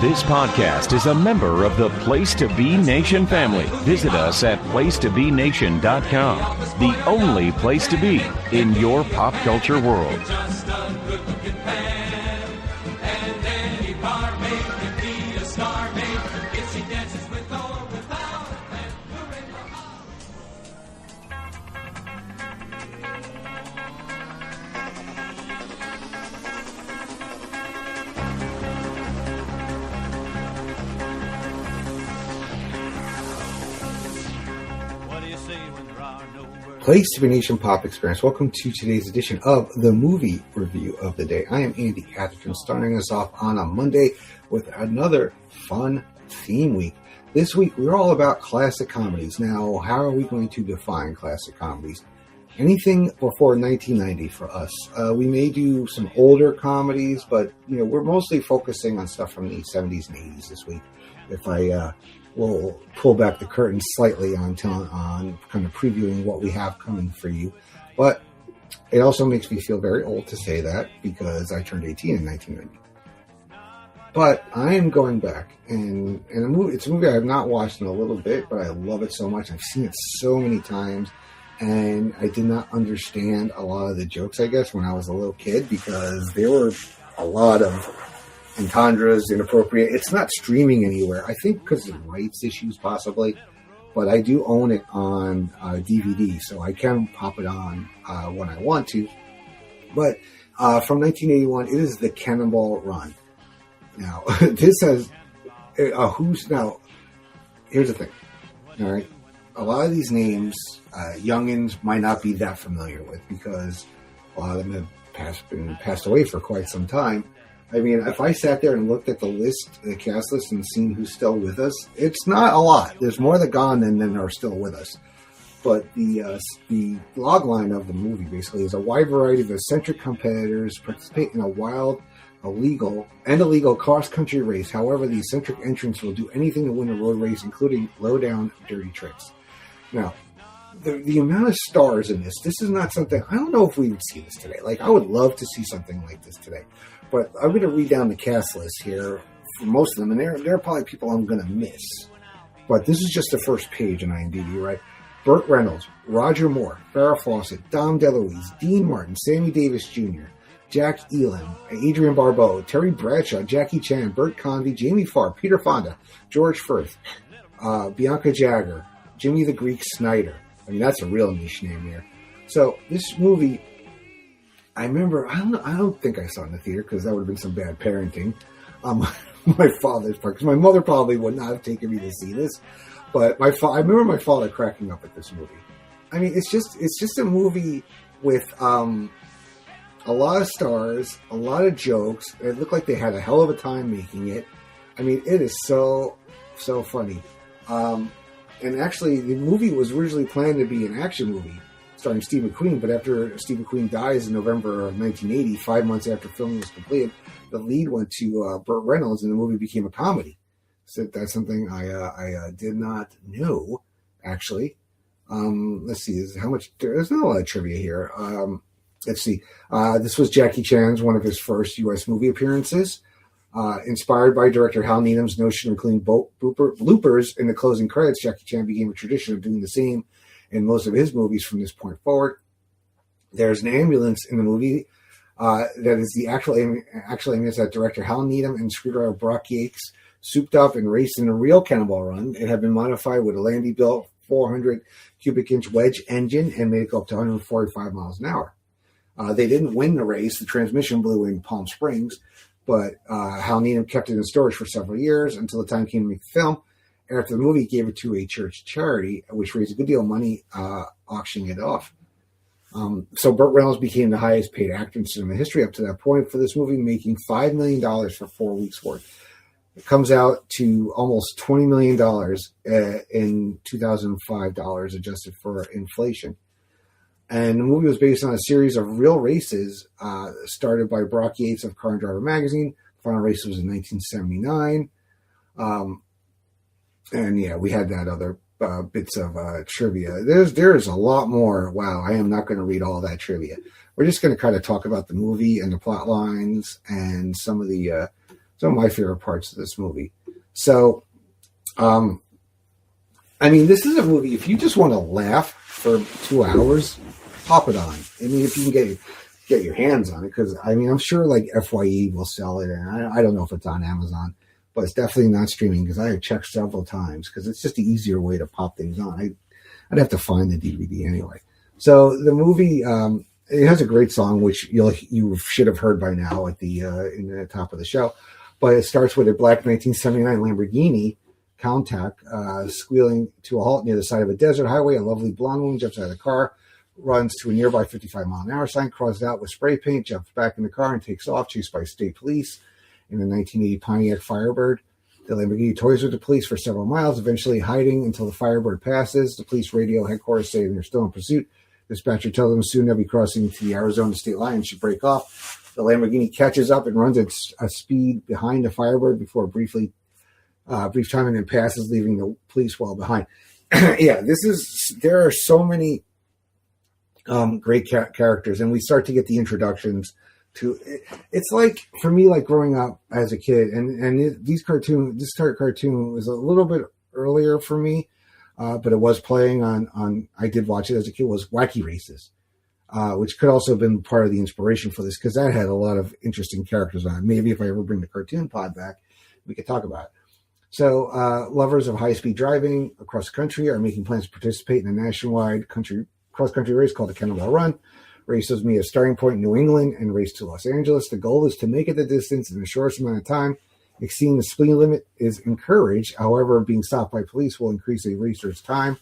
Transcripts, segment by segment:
This podcast is a member of the Place to Be Nation family. Visit us at placetobenation.com, the only place to be in your pop culture world. Place to Be Nation Pop Experience. Welcome to today's edition of the movie review of the day. I am Andy Atherton, starting us off on a Monday with another fun theme week. This week, we're all about classic comedies. Now, how are we going to define classic comedies? Anything before 1990 for us. We may do some older comedies, but we're mostly focusing on stuff from the 70s and 80s this week. If I we'll pull back the curtain slightly on kind of previewing what we have coming for you. But it also makes me feel very old to say that because I turned 18 in 1990. But I am going back, and it's a movie I have not watched in a little bit, but I love it so much. I've seen it so many times, and I did not understand a lot of the jokes, I guess, when I was a little kid because there were a lot of entendres, inappropriate. It's not streaming anywhere. I think because of rights issues, possibly. But I do own it on DVD, so I can pop it on when I want to. But from 1981, it is the Cannonball Run. Now, this has now. Here's the thing. All right, a lot of these names, youngins might not be that familiar with because a lot of them have been passed away for quite some time. I mean, if I sat there and looked at the list, the cast list, and seen who's still with us, it's not a lot. There's more that gone than are still with us. But the log line of the movie basically is a wide variety of eccentric competitors participate in a wild, illegal cross-country race. However, the eccentric entrants will do anything to win a road race, including low-down, dirty tricks. Now, the amount of stars in this is not something, I don't know if we would see this today. Like, I would love to see something like this today. But I'm going to read down the cast list here for most of them, and there are probably people I'm going to miss. But this is just the first page on IMDb, right? Burt Reynolds, Roger Moore, Farrah Fawcett, Dom DeLuise, Dean Martin, Sammy Davis Jr., Jack Elam, Adrian Barbeau, Terry Bradshaw, Jackie Chan, Burt Convy, Jamie Farr, Peter Fonda, George Firth, Bianca Jagger, Jimmy the Greek Snyder. I mean, that's a real niche name here. So this movie, I remember, I don't think I saw it in the theater because that would have been some bad parenting on my father's part. Because my mother probably would not have taken me to see this. But I remember my father cracking up at this movie. I mean, it's just a movie with a lot of stars, a lot of jokes. It looked like they had a hell of a time making it. I mean, it is so funny. And actually, the movie was originally planned to be an action movie starring Steve McQueen, but after Steve McQueen dies in November of 1980, 5 months after filming was completed, the lead went to Burt Reynolds, and the movie became a comedy. So that's something I did not know, actually. Let's see, there's not a lot of trivia here. Let's see. This was Jackie Chan's one of his first U.S. movie appearances. Inspired by director Hal Needham's notion of including bloopers in the closing credits, Jackie Chan became a tradition of doing the same in most of his movies from this point forward. There's an ambulance in the movie that is the actual ambulance that director Hal Needham and screwdriver Brock Yates souped up and raced in a real Cannonball Run. It had been modified with a Landy-built 400 cubic inch wedge engine and made it go up to 145 miles an hour. They didn't win the race. The transmission blew in Palm Springs, but Hal Needham kept it in storage for several years until the time came to make the film. After the movie, he gave it to a church charity, which raised a good deal of money auctioning it off. So Burt Reynolds became the highest paid actor in cinema history up to that point for this movie, making $5 million for 4 weeks' worth. It comes out to almost $20 million in 2005 dollars, adjusted for inflation. And the movie was based on a series of real races started by Brock Yates of Car and Driver magazine. The final race was in 1979. And yeah, we had that other bits of trivia. There's a lot more. Wow, I am not going to read all that trivia. We're just going to kind of talk about the movie and the plot lines and some of the some of my favorite parts of this movie. So, this is a movie, if you just want to laugh for 2 hours, pop it on. If you can get your hands on it, because, I'm sure, like, FYE will sell it, and I don't know if it's on Amazon, but it's definitely not streaming, because I have checked several times, because it's just the easier way to pop things on. I'd have to find the DVD anyway. So the movie, it has a great song, which you should have heard by now at in the top of the show. But it starts with a black 1979 Lamborghini Countach squealing to a halt near the side of a desert highway. A lovely blonde woman jumps out of the car, runs to a nearby 55-mile-an-hour sign, crosses out with spray paint, jumps back in the car, and takes off, chased by state police in a 1980 Pontiac Firebird. The Lamborghini toys with the police for several miles, eventually hiding until the Firebird passes. The police radio headquarters say they're still in pursuit. Dispatcher tells them soon they'll be crossing to the Arizona state line and should break off. The Lamborghini catches up and runs at a speed behind the Firebird before a brief time, and then passes, leaving the police well behind. Yeah, there are so many great characters, and we start to get the introductions to. It's like, for me, like growing up as a kid, and this cartoon was a little bit earlier for me, but it was playing on. I did watch it as a kid. Was Wacky Races, which could also have been part of the inspiration for this, because that had a lot of interesting characters on it. Maybe if I ever bring the cartoon pod back, we could talk about it. So lovers of high-speed driving across the country are making plans to participate in a nationwide cross-country race called the Cannonball Run. Races meet a starting point in New England and race to Los Angeles. The goal is to make it the distance in the shortest amount of time. Exceeding the speed limit is encouraged. However, being stopped by police will increase a racer's time.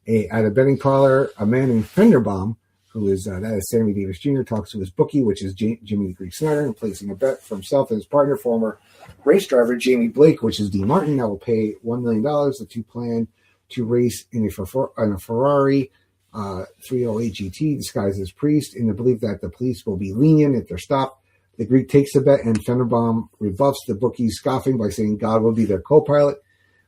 At a betting parlor, a man named Fenderbaum, that is Sammy Davis Jr., talks to his bookie, which is Jimmy the Greek Snyder, and placing a bet for himself and his partner, former race driver Jamie Blake, which is Dean Martin, that will pay $1 million. The two plan to race in a Ferrari 308 GT disguised as priest, in the belief that the police will be lenient if they're stopped. The Greek takes the bet, and Fenderbaum rebuffs the bookie, scoffing by saying God will be their co-pilot.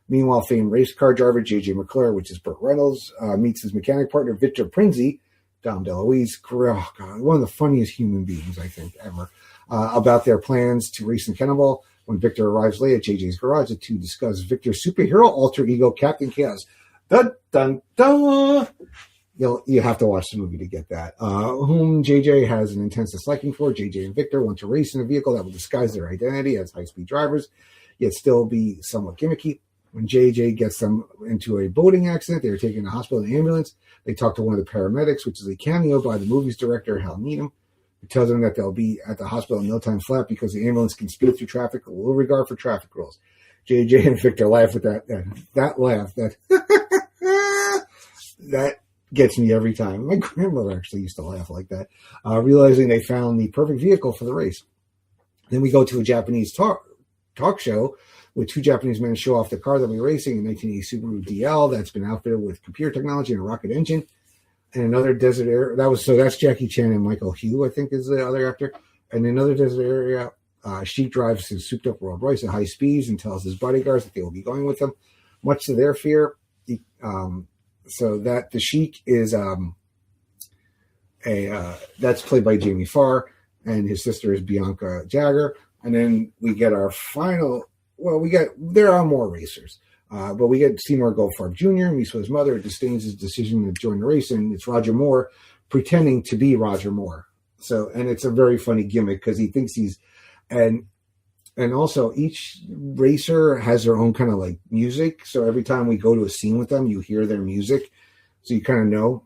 Meanwhile, famed race car driver J.J. McClure, which is Burt Reynolds, meets his mechanic partner Victor Prinzi, Dom DeLuise, one of the funniest human beings, I think, ever, about their plans to race in Cannonball. When Victor arrives late at JJ's garage, the two discuss Victor's superhero alter ego, Captain Chaos. Dun, dun, dun! You have to watch the movie to get that. Whom JJ has an intense disliking for. JJ and Victor want to race in a vehicle that will disguise their identity as high-speed drivers, yet still be somewhat gimmicky. When JJ gets them into a boating accident, they are taken to the hospital in an ambulance. They talk to one of the paramedics, which is a cameo by the movie's director, Hal Needham, who tells them that they'll be at the hospital in no time flat because the ambulance can speed through traffic with little regard for traffic rules. JJ and Victor laugh with that laugh. That gets me every time. My grandmother actually used to laugh like that, realizing they found the perfect vehicle for the race. Then we go to a Japanese talk show with two Japanese men show off the car they'll be racing, a 1980 Subaru DL that's been outfitted with computer technology and a rocket engine. And another desert area, that's Jackie Chan and Michael Hugh, I think is the other actor. And another desert area, Sheik drives his souped-up Rolls Royce at high speeds and tells his bodyguards that they will be going with him, much to their fear. So that the Sheik is that's played by Jamie Farr, and his sister is Bianca Jagger. And then we get our final. Well, there are more racers, but we get Seymour Goldfarb Jr. meets with his mother, disdains his decision to join the race, and it's Roger Moore pretending to be Roger Moore. So, and it's a very funny gimmick because he thinks and also each racer has their own kind of like music. So every time we go to a scene with them, you hear their music, so you kind of know.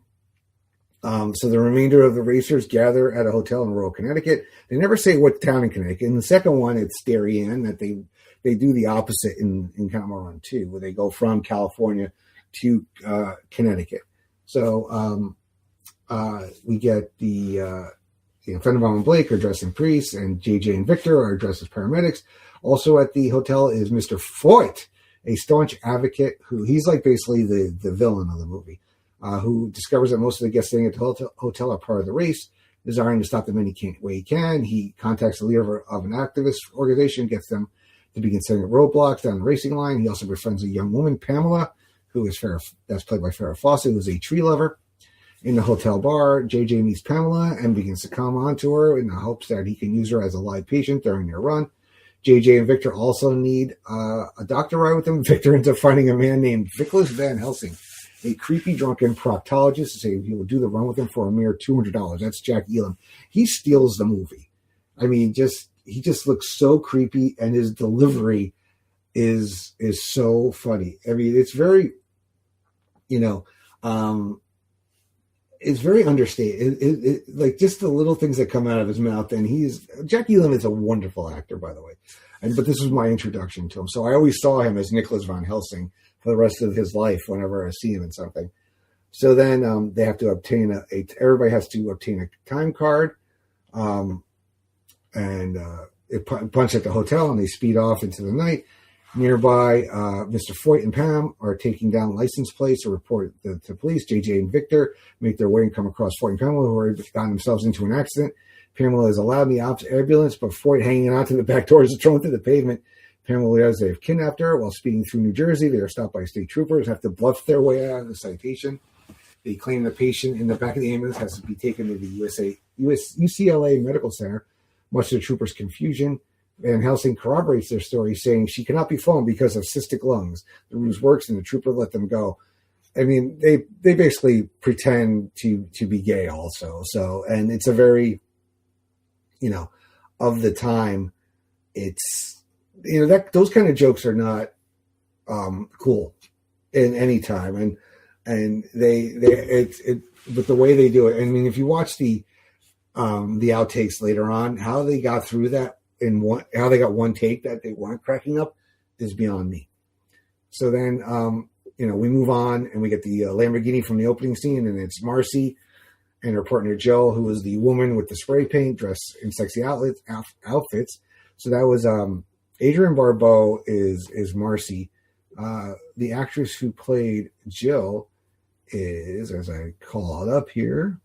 So the remainder of the racers gather at a hotel in rural Connecticut. They never say what town in Connecticut. In the second one, it's Darien, that they do the opposite in Cannonball Run 2, where they go from California to Connecticut. So we get the Fenderbaum and Blake are dressed in priests, and JJ and Victor are dressed as paramedics. Also at the hotel is Mr. Foyt, a staunch advocate he's like basically the villain of the movie, who discovers that most of the guests staying at the hotel are part of the race. Desiring to stop them any way he can, he contacts the leader of an activist organization, gets them to begin setting up roadblocks down the racing line. He also befriends a young woman, Pamela, that's played by Farrah Fawcett, who's a tree lover. In the hotel bar, JJ meets Pamela and begins to come on to her in the hopes that he can use her as a live patient during their run. JJ and Victor also need a doctor ride with them. Victor ends up finding a man named Nicholas Van Helsing, a creepy drunken proctologist, to say he will do the run with him for a mere $200. That's Jack Elam. He steals the movie. I mean, he just looks so creepy, and his delivery is so funny. I mean, it's very, it's very understated. Like just the little things that come out of his mouth. And Jack Elam is a wonderful actor, by the way. But this was my introduction to him. So I always saw him as Nicholas Van Helsing for the rest of his life whenever I see him in something. So then they have to obtain everybody has to obtain a time card. And it punch at the hotel, and they speed off into the night. Nearby, Mr. Foyt and Pam are taking down license plates to report to police. JJ and Victor make their way and come across Foyt and Pamela, who have gotten themselves into an accident. Pamela is allowed in the ops ambulance, but Foyt, hanging onto the back door, is thrown to the pavement. Pamela realizes they have kidnapped her while speeding through New Jersey. They are stopped by state troopers, have to bluff their way out of the citation. They claim the patient in the back of the ambulance has to be taken to the UCLA Medical Center. Much to the troopers' confusion, Van Helsing corroborates their story, saying she cannot be flown because of cystic lungs. The ruse works, and the trooper let them go. I mean, they basically pretend to be gay also. So, and it's a very, of the time, it's, those kind of jokes are not cool in any time. And but the way they do it, I mean, if you watch the outtakes later on, how they got through that how they got one take that they weren't cracking up is beyond me. So then, we move on and we get the Lamborghini from the opening scene, and it's Marcy and her partner Jill, who is the woman with the spray paint dressed in sexy outfits. So that was Adrienne Barbeau is Marcy. The actress who played Jill is, as I call it up here,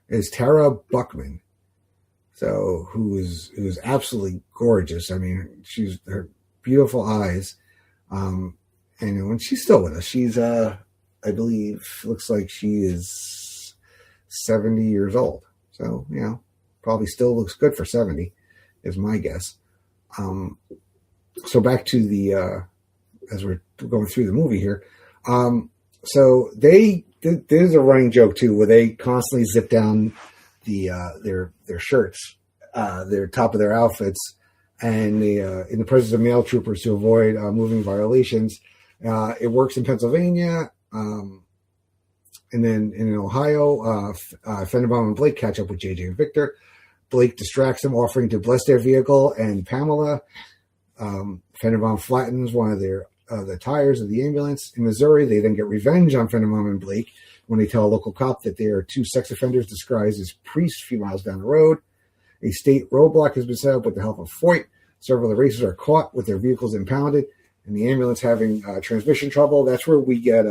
is Tara Buckman. So who is absolutely gorgeous. I mean, her beautiful eyes. And when she's still with us, she's I believe looks like she is 70 years old. So, probably still looks good for 70 is my guess. So back to the as we're going through the movie here. So there's a running joke too, where they constantly zip down their shirts, their top of their outfits, and in the presence of male troopers to avoid moving violations. It works in Pennsylvania, and then in Ohio, Fenderbaum and Blake catch up with JJ and Victor. Blake distracts them, offering to bless their vehicle and Pamela. Fenderbaum flattens one of the tires of the ambulance. In Missouri, they then get revenge on Fenderbaum and Blake when they tell a local cop that they are two sex offenders disguised as priests a few miles down the road. A state roadblock has been set up with the help of Foyt. Several of the racers are caught with their vehicles impounded, and the ambulance having transmission trouble. That's where we get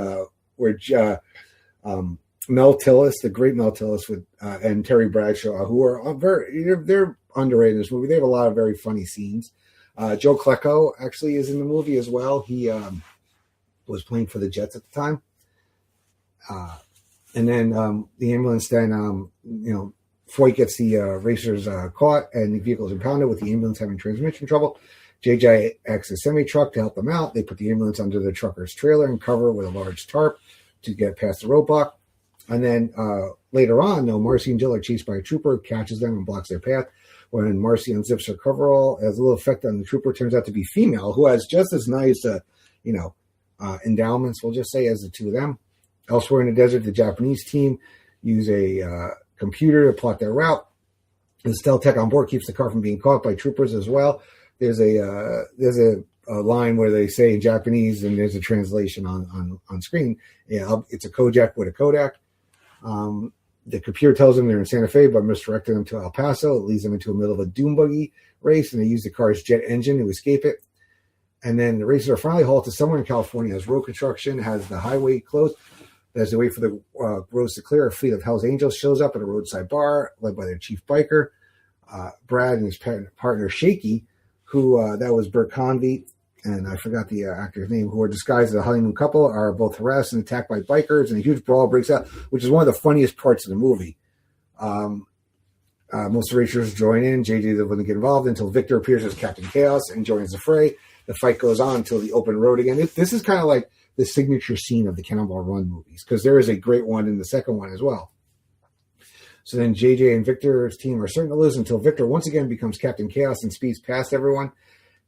Mel Tillis, the great Mel Tillis, and Terry Bradshaw, who are they're underrated in this movie. They have a lot of very funny scenes. Joe Klecko actually is in the movie as well. He was playing for the Jets at the time. And then the ambulance then, Foyt gets the racers caught and the vehicles impounded with the ambulance having transmission trouble. JJ acts as a semi-truck to help them out. They put the ambulance under the trucker's trailer and cover it with a large tarp to get past the roadblock. And then later on, though, Marcy and Jill are chased by a trooper, catches them and blocks their path. When Marcy unzips her coverall, has a little effect on the trooper, turns out to be female, who has just as nice, endowments, we'll just say, as the two of them. Elsewhere in the desert, the Japanese team use a computer to plot their route. The stealth tech on board keeps the car from being caught by troopers as well. There's a line where they say in Japanese, and there's a translation on screen. It's a Kojak with a Kodak. The computer tells them they're in Santa Fe, but misdirecting them to El Paso. It leads them into the middle of a dune buggy race, and they use the car's jet engine to escape it. And then the racers are finally halted somewhere in California as road construction has the highway closed. As they wait for the roads to clear, a fleet of Hell's Angels shows up at a roadside bar led by their chief biker, Brad, and his partner Shaky, who that was Burt Convey, and I forgot the actor's name, who are disguised as a honeymoon couple, are both harassed and attacked by bikers, and a huge brawl breaks out, which is one of the funniest parts of the movie. Most of the racers join in. JJ doesn't get involved until Victor appears as Captain Chaos and joins the fray. The fight goes on until the open road again. This is kind of like the signature scene of the Cannonball Run movies, because there is a great one in the second one as well. So then JJ and Victor's team are certain to lose until Victor once again becomes Captain Chaos and speeds past everyone.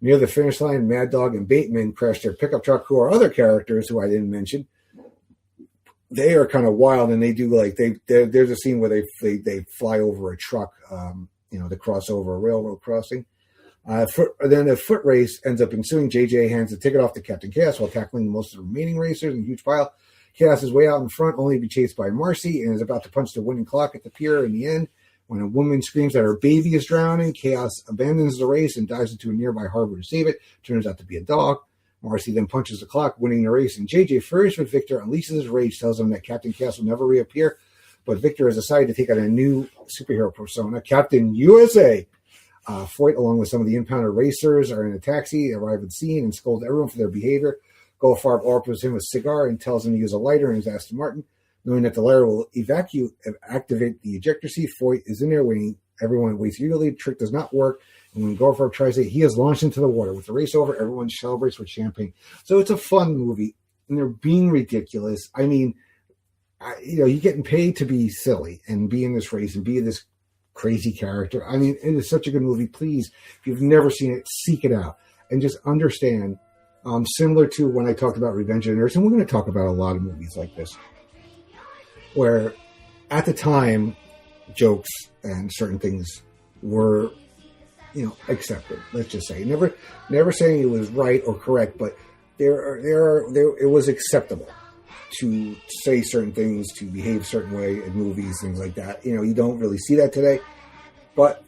Near the finish line, Mad Dog and Bateman crash their pickup truck, who are other characters who I didn't mention. They are kind of wild, and they do there's a scene where they fly over a truck, to cross over a railroad crossing. Then a foot race ends up ensuing. JJ hands the ticket off to Captain Chaos while tackling most of the remaining racers in a huge pile. Chaos is way out in front, only to be chased by Marcy, and is about to punch the winning clock at the pier in the end. When a woman screams that her baby is drowning, Chaos abandons the race and dives into a nearby harbor to save it. Turns out to be a dog. Marcy then punches the clock, winning the race, and JJ, furious with Victor, unleashes his rage, tells him that Captain Chaos will never reappear, but Victor has decided to take on a new superhero persona, Captain USA. Foyt, along with some of the impounded racers, are in a taxi, arrive at the scene, and scold everyone for their behavior. Goldfarb offers him a cigar and tells him to use a lighter in his Aston Martin. Knowing that the lighter will activate the ejector seat, Foyt is in there waiting. Everyone waits eagerly. The trick does not work. And when Goldfarb tries it, he is launched into the water. With the race over, everyone celebrates with champagne. So it's a fun movie, and they're being ridiculous. I mean, you're getting paid to be silly and be in this race and be this crazy character. I mean, it is such a good movie. Please, if you've never seen it, seek it out and just understand. Similar to when I talked about Revenge of the Nerds, and we're going to talk about a lot of movies like this, where at the time, jokes and certain things were, accepted. Let's just say, never saying it was right or correct, but it was acceptable to say certain things, to behave a certain way in movies, things like that. You don't really see that today, but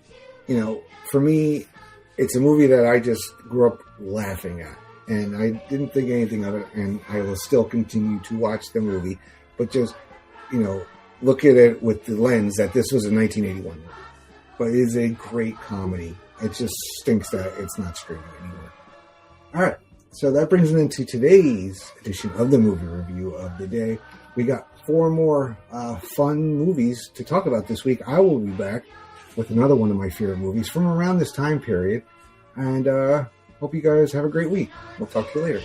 for me, it's a movie that I just grew up laughing at, and I didn't think anything of it, and I will still continue to watch the movie, but just look at it with the lens that this was a 1981 movie. But it is a great comedy. It just stinks that it's not streaming anymore. All right. So that brings me into today's edition of the movie review of the day. We got 4 more fun movies to talk about this week. I will be back with another one of my favorite movies from around this time period. And hope you guys have a great week. We'll talk to you later.